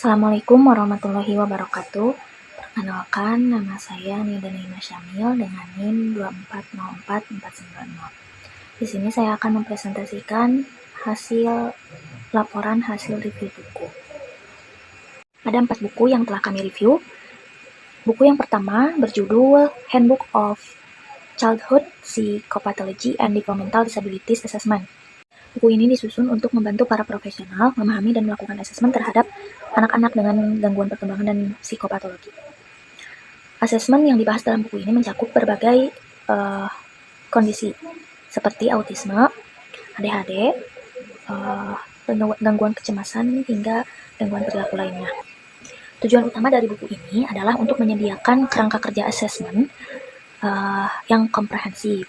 Assalamualaikum warahmatullahi wabarakatuh. Perkenalkan, nama saya Nida Naima Syamil dengan NIM 2404490. Di sini saya akan mempresentasikan laporan hasil review buku. Ada 4 buku yang telah kami review. Buku yang pertama berjudul Handbook of Childhood Psychopathology and Developmental Disabilities Assessment. Buku ini disusun untuk membantu para profesional memahami dan melakukan asesmen terhadap anak-anak dengan gangguan perkembangan dan psikopatologi. Asesmen yang dibahas dalam buku ini mencakup berbagai kondisi seperti autisme, ADHD, gangguan kecemasan, hingga gangguan perilaku lainnya. Tujuan utama dari buku ini adalah untuk menyediakan kerangka kerja asesmen yang komprehensif,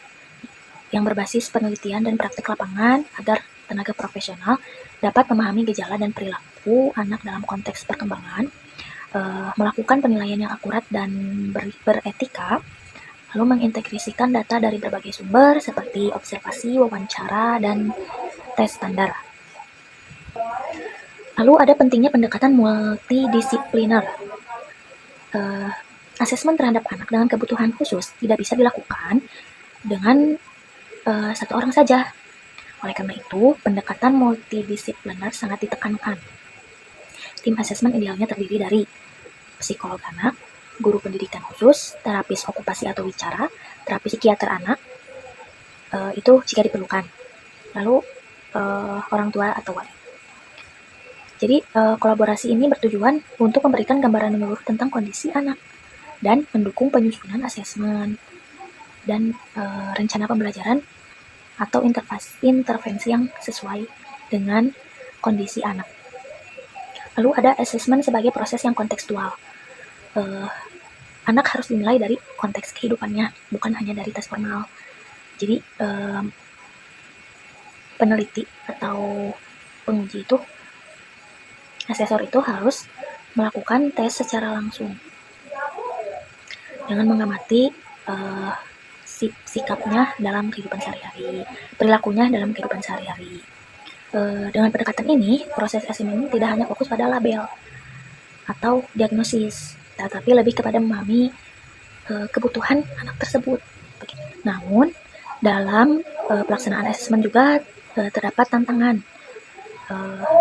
yang berbasis penelitian dan praktik lapangan agar tenaga profesional dapat memahami gejala dan perilaku anak dalam konteks perkembangan, melakukan penilaian yang akurat dan beretika, lalu mengintegrasikan data dari berbagai sumber seperti observasi, wawancara, dan tes standar. Lalu ada pentingnya pendekatan multidisipliner. Asesmen terhadap anak dengan kebutuhan khusus tidak bisa dilakukan dengan satu orang saja. Oleh karena itu, pendekatan multidisipliner sangat ditekankan. Tim asesmen idealnya terdiri dari psikolog anak, guru pendidikan khusus, terapis okupasi atau wicara, terapis psikiater anak, itu jika diperlukan. Lalu orang tua atau wali. Jadi kolaborasi ini bertujuan untuk memberikan gambaran menyeluruh tentang kondisi anak dan mendukung penyusunan asesmen dan rencana pembelajaran atau intervensi yang sesuai dengan kondisi anak. Lalu ada asesmen sebagai proses yang kontekstual. Anak harus dinilai dari konteks kehidupannya, bukan hanya dari tes formal. Jadi peneliti atau penguji itu, asesor itu harus melakukan tes secara langsung dengan mengamati sikapnya dalam kehidupan sehari-hari, perilakunya dalam kehidupan sehari-hari. Dengan pendekatan ini, proses asesmen tidak hanya fokus pada label atau diagnosis, tetapi lebih kepada memahami kebutuhan anak tersebut. Namun, dalam pelaksanaan asesmen juga terdapat tantangan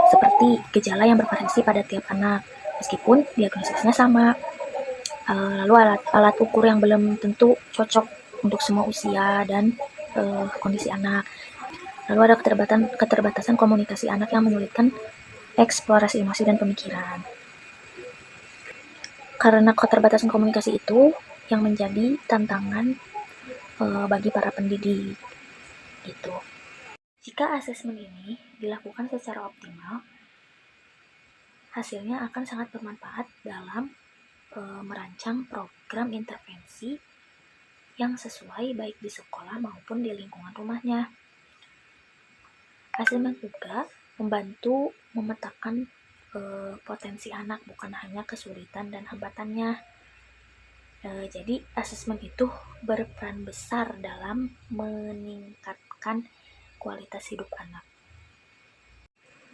seperti gejala yang bervariasi pada tiap anak, meskipun diagnosisnya sama. Lalu alat ukur yang belum tentu cocok untuk semua usia dan kondisi anak. Lalu ada keterbatasan komunikasi anak yang menyulitkan eksplorasi emosi dan pemikiran. Karena keterbatasan komunikasi itu yang menjadi tantangan bagi para pendidik gitu. Jika asesmen ini dilakukan secara optimal, hasilnya akan sangat bermanfaat dalam merancang program intervensi yang sesuai baik di sekolah maupun di lingkungan rumahnya. Asesmen juga membantu memetakan potensi anak, bukan hanya kesulitan dan hambatannya. Jadi asesmen itu berperan besar dalam meningkatkan kualitas hidup anak.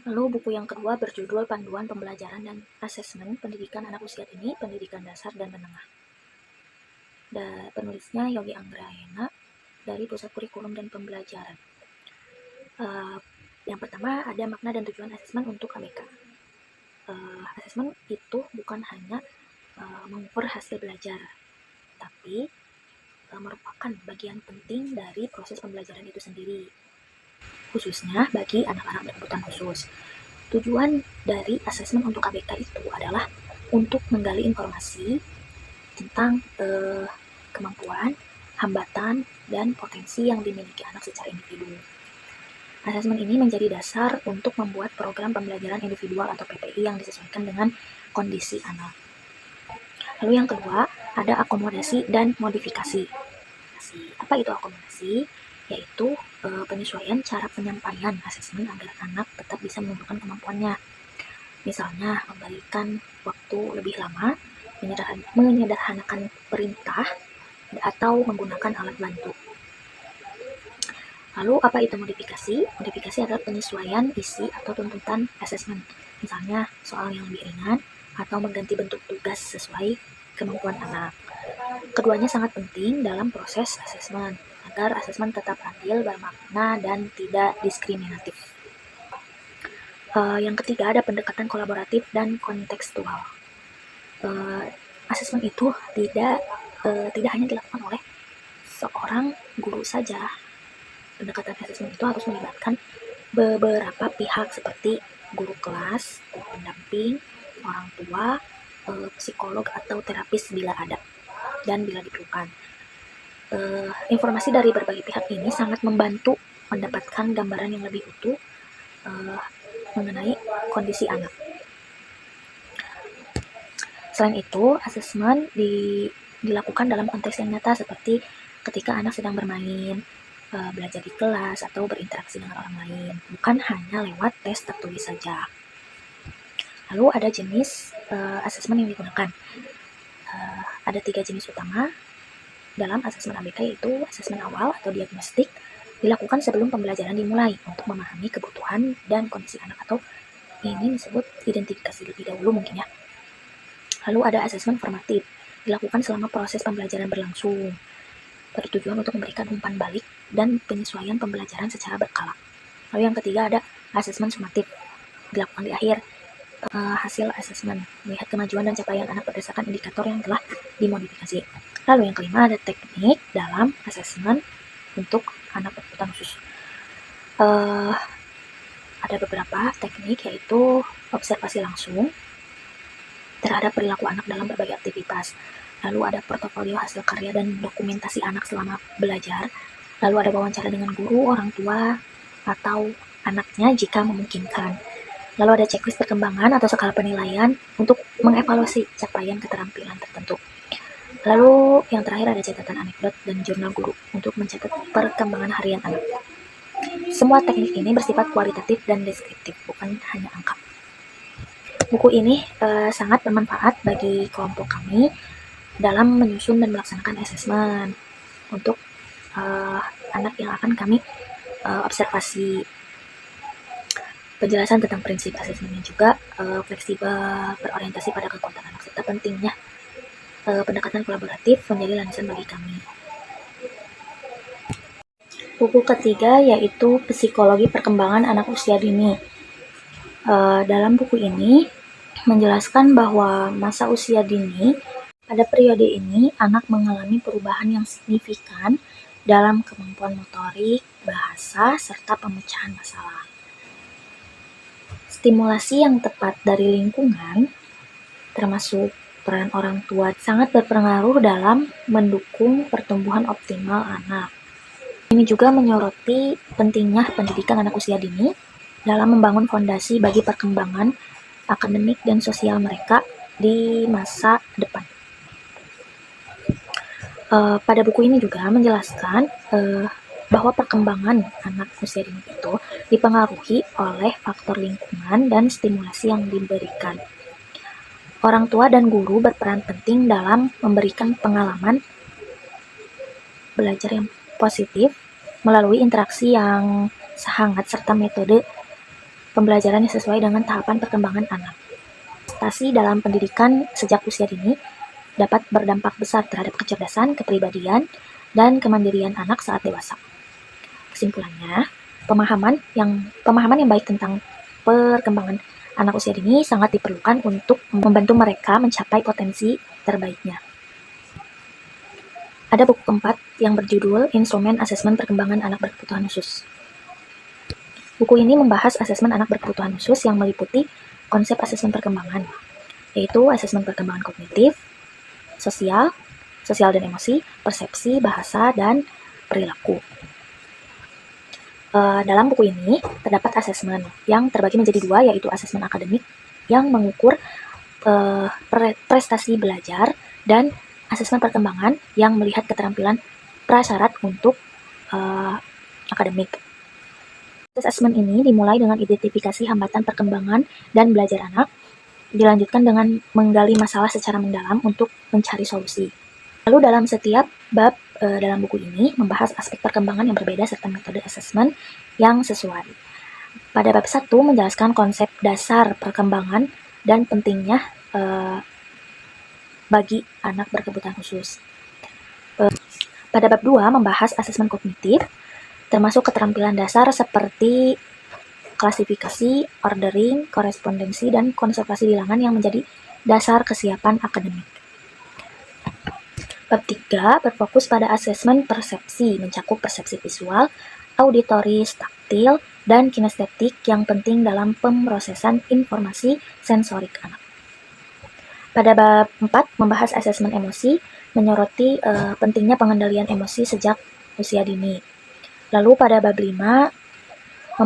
Lalu buku yang kedua berjudul Panduan Pembelajaran dan Asesmen Pendidikan Anak Usia Dini, Pendidikan Dasar dan Menengah. Penulisnya Yogi Anggrahena dari Pusat Kurikulum dan Pembelajaran. Yang pertama ada makna dan tujuan asesmen untuk ABK. Asesmen itu bukan hanya mengukur hasil belajar, tapi merupakan bagian penting dari proses pembelajaran itu sendiri, khususnya bagi anak-anak berkebutuhan khusus. Tujuan dari asesmen untuk ABK itu adalah untuk menggali informasi tentang kemampuan, hambatan, dan potensi yang dimiliki anak secara individu. Asesmen ini menjadi dasar untuk membuat program pembelajaran individual atau PPI yang disesuaikan dengan kondisi anak. Lalu yang kedua, ada akomodasi dan modifikasi. Apa itu akomodasi? Yaitu penyesuaian cara penyampaian asesmen agar anak tetap bisa menunjukkan kemampuannya. Misalnya, memberikan waktu lebih lama, menyederhanakan perintah, atau menggunakan alat bantu. Lalu apa itu modifikasi? Modifikasi adalah penyesuaian isi atau tuntutan asesmen misalnya soal yang lebih ringan atau mengganti bentuk tugas sesuai kemampuan anak. Keduanya sangat penting dalam proses asesmen agar asesmen tetap adil, bermakna, dan tidak diskriminatif. Yang ketiga ada pendekatan kolaboratif dan kontekstual. Asesmen itu tidak hanya dilakukan oleh seorang guru saja. Pendekatan asesmen itu harus melibatkan beberapa pihak seperti guru kelas, guru pendamping, orang tua, psikolog atau terapis bila ada dan bila diperlukan. Informasi dari berbagai pihak ini sangat membantu mendapatkan gambaran yang lebih utuh mengenai kondisi anak. Selain itu, asesmen dilakukan dalam konteks yang nyata seperti ketika anak sedang bermain, belajar di kelas, atau berinteraksi dengan orang lain, bukan hanya lewat tes tertulis saja. Lalu ada jenis asesmen yang digunakan. Ada 3 jenis utama dalam asesmen ABK, yaitu asesmen awal atau diagnostik, dilakukan sebelum pembelajaran dimulai untuk memahami kebutuhan dan kondisi anak, atau ini disebut identifikasi lebih dahulu mungkin ya. Lalu ada asesmen formatif, dilakukan selama proses pembelajaran berlangsung, bertujuan untuk memberikan umpan balik dan penyesuaian pembelajaran secara berkala. Lalu yang ketiga ada asesmen sumatif, dilakukan di akhir hasil asesmen, melihat kemajuan dan capaian anak berdasarkan indikator yang telah dimodifikasi. Lalu yang kelima ada teknik dalam asesmen untuk anak berkebutuhan khusus. Ada beberapa teknik, yaitu observasi langsung terhadap perilaku anak dalam berbagai aktivitas. Lalu ada portofolio hasil karya dan dokumentasi anak selama belajar. Lalu ada wawancara dengan guru, orang tua, atau anaknya jika memungkinkan. Lalu ada checklist perkembangan atau skala penilaian untuk mengevaluasi capaian keterampilan tertentu. Lalu yang terakhir ada catatan anekdot dan jurnal guru untuk mencatat perkembangan harian anak. Semua teknik ini bersifat kualitatif dan deskriptif, bukan hanya angka. Buku ini sangat bermanfaat bagi kelompok kami dalam menyusun dan melaksanakan asesmen untuk anak yang akan kami observasi. Penjelasan tentang prinsip asesmennya juga fleksibel, berorientasi pada kekuatan anak, serta pentingnya pendekatan kolaboratif menjadi landasan bagi kami. Buku ketiga yaitu Psikologi Perkembangan Anak Usia Dini. Dalam buku ini menjelaskan bahwa masa usia dini, pada periode ini anak mengalami perubahan yang signifikan dalam kemampuan motorik, bahasa, serta pemecahan masalah. Stimulasi yang tepat dari lingkungan, termasuk peran orang tua, sangat berpengaruh dalam mendukung pertumbuhan optimal anak. Ini juga menyoroti pentingnya pendidikan anak usia dini dalam membangun fondasi bagi perkembangan akademik dan sosial mereka di masa depan. Pada buku ini juga menjelaskan bahwa perkembangan anak usia dini itu dipengaruhi oleh faktor lingkungan dan stimulasi yang diberikan. Orang tua dan guru berperan penting dalam memberikan pengalaman belajar yang positif melalui interaksi yang hangat serta metode pembelajaran yang sesuai dengan tahapan perkembangan anak. Prestasi dalam pendidikan sejak usia dini dapat berdampak besar terhadap kecerdasan, kepribadian, dan kemandirian anak saat dewasa. Kesimpulannya, pemahaman yang baik tentang perkembangan anak usia dini sangat diperlukan untuk membantu mereka mencapai potensi terbaiknya. Ada buku keempat yang berjudul Instrumen Asesmen Perkembangan Anak Berkebutuhan Khusus. Buku ini membahas asesmen anak berkebutuhan khusus yang meliputi konsep asesmen perkembangan, yaitu asesmen perkembangan kognitif, sosial dan emosi, persepsi, bahasa, dan perilaku. Dalam buku ini terdapat asesmen yang terbagi menjadi 2, yaitu asesmen akademik yang mengukur prestasi belajar dan asesmen perkembangan yang melihat keterampilan prasyarat untuk akademik. Asesmen ini dimulai dengan identifikasi hambatan perkembangan dan belajar anak, dilanjutkan dengan menggali masalah secara mendalam untuk mencari solusi. Lalu dalam setiap bab dalam buku ini membahas aspek perkembangan yang berbeda serta metode asesmen yang sesuai. Pada bab 1 menjelaskan konsep dasar perkembangan dan pentingnya bagi anak berkebutuhan khusus. Pada bab 2 membahas asesmen kognitif, termasuk keterampilan dasar seperti klasifikasi, ordering, korespondensi, dan konservasi bilangan yang menjadi dasar kesiapan akademik. Bab 3 berfokus pada asesmen persepsi, mencakup persepsi visual, auditoris, taktil, dan kinestetik yang penting dalam pemrosesan informasi sensorik anak. Pada bab 4 membahas asesmen emosi, menyoroti pentingnya pengendalian emosi sejak usia dini. Lalu pada bab 5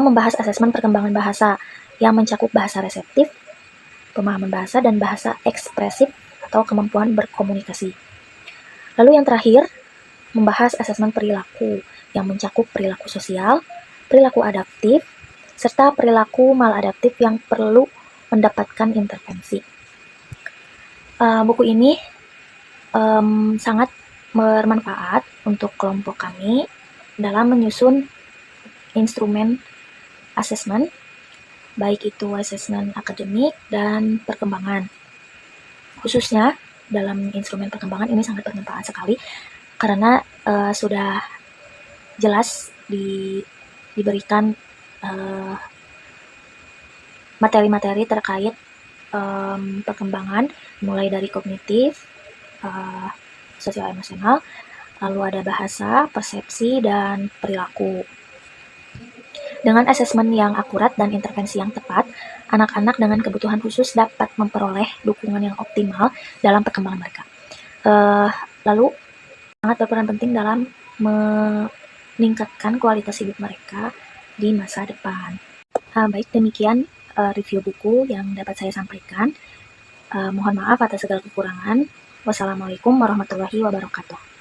membahas asesmen perkembangan bahasa yang mencakup bahasa reseptif, pemahaman bahasa, dan bahasa ekspresif atau kemampuan berkomunikasi. Lalu yang terakhir, membahas asesmen perilaku yang mencakup perilaku sosial, perilaku adaptif, serta perilaku maladaptif yang perlu mendapatkan intervensi. Buku ini sangat bermanfaat untuk kelompok kami dalam menyusun instrumen asesmen, baik itu asesmen akademik dan perkembangan. Khususnya dalam instrumen perkembangan ini sangat bermanfaat sekali karena sudah jelas diberikan materi-materi terkait perkembangan, mulai dari kognitif, sosial emosional, lalu ada bahasa, persepsi, dan perilaku. Dengan asesmen yang akurat dan intervensi yang tepat, anak-anak dengan kebutuhan khusus dapat memperoleh dukungan yang optimal dalam perkembangan mereka. Lalu, sangat berperan penting dalam meningkatkan kualitas hidup mereka di masa depan. Baik, demikian review buku yang dapat saya sampaikan. Mohon maaf atas segala kekurangan. Wassalamualaikum warahmatullahi wabarakatuh.